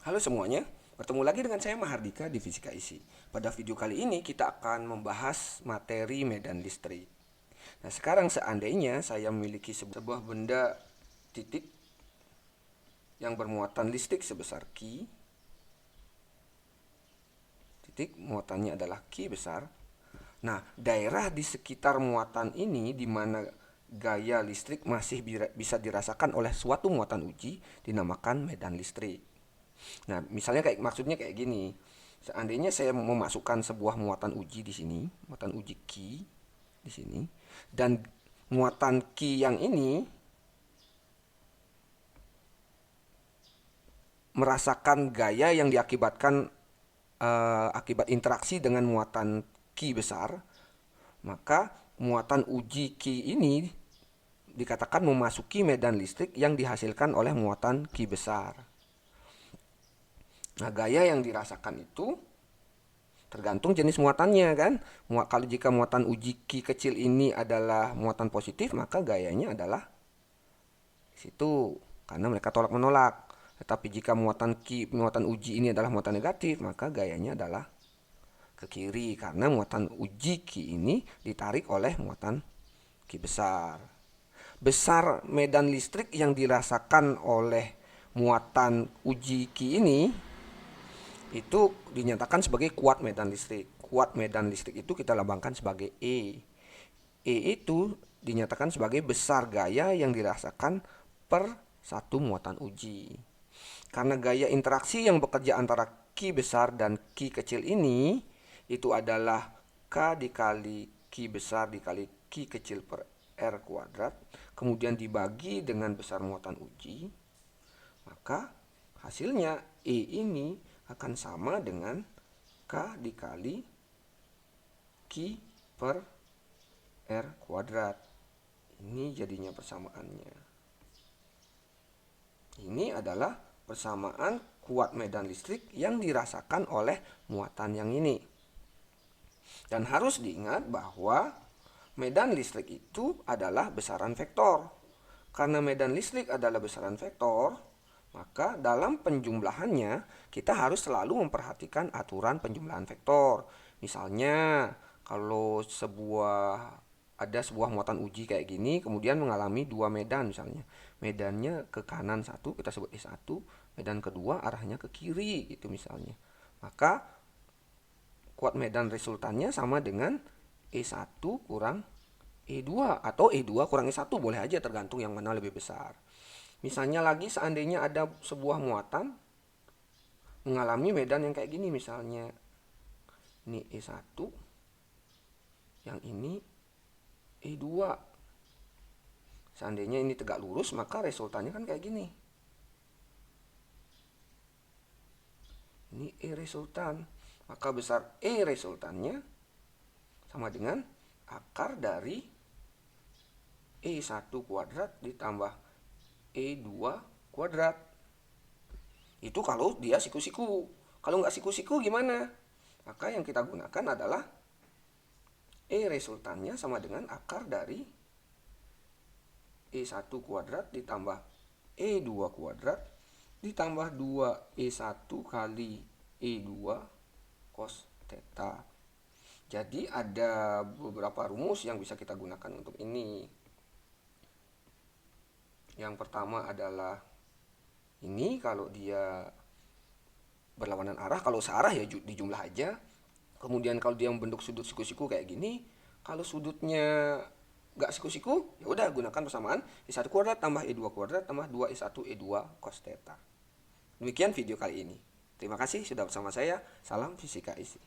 Halo semuanya, bertemu lagi dengan saya Mahardika di Fisika Isi. Pada video kali ini kita akan membahas materi medan listrik. Nah sekarang seandainya saya memiliki sebuah benda titik yang bermuatan listrik sebesar Q, titik muatannya adalah Q besar. Nah daerah di sekitar muatan ini di mana gaya listrik masih bisa dirasakan oleh suatu muatan uji dinamakan medan listrik. Nah, misalnya maksudnya kayak gini. Seandainya saya memasukkan sebuah muatan uji di sini, muatan uji Q di sini, dan muatan Q yang ini merasakan gaya yang diakibatkan akibat interaksi dengan muatan Q besar, maka muatan uji Q ini dikatakan memasuki medan listrik yang dihasilkan oleh muatan Q besar. Nah, gaya yang dirasakan itu tergantung jenis muatannya kan. Kalau jika muatan uji Q kecil ini adalah muatan positif, maka gayanya adalah situ karena mereka tolak menolak. Tetapi jika muatan uji ini adalah muatan negatif, maka gayanya adalah ke kiri karena muatan uji Q ini ditarik oleh muatan Q besar. Besar medan listrik yang dirasakan oleh muatan uji Q ini itu dinyatakan sebagai kuat medan listrik. Kuat medan listrik itu kita lambangkan sebagai E. E itu dinyatakan sebagai besar gaya yang dirasakan per satu muatan uji. Karena gaya interaksi yang bekerja antara Q besar dan Q kecil ini itu adalah K dikali Q besar dikali Q kecil per R kuadrat, kemudian dibagi dengan besar muatan uji, maka hasilnya E ini akan sama dengan K dikali Q per R kuadrat. Ini jadinya persamaannya. Ini adalah persamaan kuat medan listrik yang dirasakan oleh muatan yang ini. Dan harus diingat bahwa medan listrik itu adalah besaran vektor. Karena medan listrik adalah besaran vektor, maka dalam penjumlahannya kita harus selalu memperhatikan aturan penjumlahan vektor. Misalnya kalau ada sebuah muatan uji kayak gini kemudian mengalami dua medan misalnya. Medannya ke kanan satu kita sebut E1, medan kedua arahnya ke kiri itu misalnya. Maka kuat medan resultannya sama dengan E1 kurang E2 atau E2 kurang E1 boleh aja tergantung yang mana lebih besar. Misalnya lagi seandainya ada sebuah muatan mengalami medan yang kayak gini misalnya. Ini E1, yang ini E2. Seandainya ini tegak lurus maka resultannya kan kayak gini. Ini E resultan. Maka besar E resultannya sama dengan akar dari E1 kuadrat ditambah E2 kuadrat. Itu kalau dia siku-siku. Kalau nggak siku-siku gimana? Maka yang kita gunakan adalah E resultannya sama dengan akar dari E1 kuadrat ditambah E2 kuadrat ditambah 2E1 kali E2 cos theta. Jadi ada beberapa rumus yang bisa kita gunakan untuk ini. Yang pertama adalah ini kalau dia berlawanan arah, kalau searah ya dijumlah aja. Kemudian kalau dia membentuk sudut siku-siku kayak gini, kalau sudutnya nggak siku-siku, ya udah gunakan persamaan E1 kuadrat tambah E2 kuadrat tambah 2E1 E2 cos theta. Demikian video kali ini. Terima kasih sudah bersama saya. Salam fisika isi.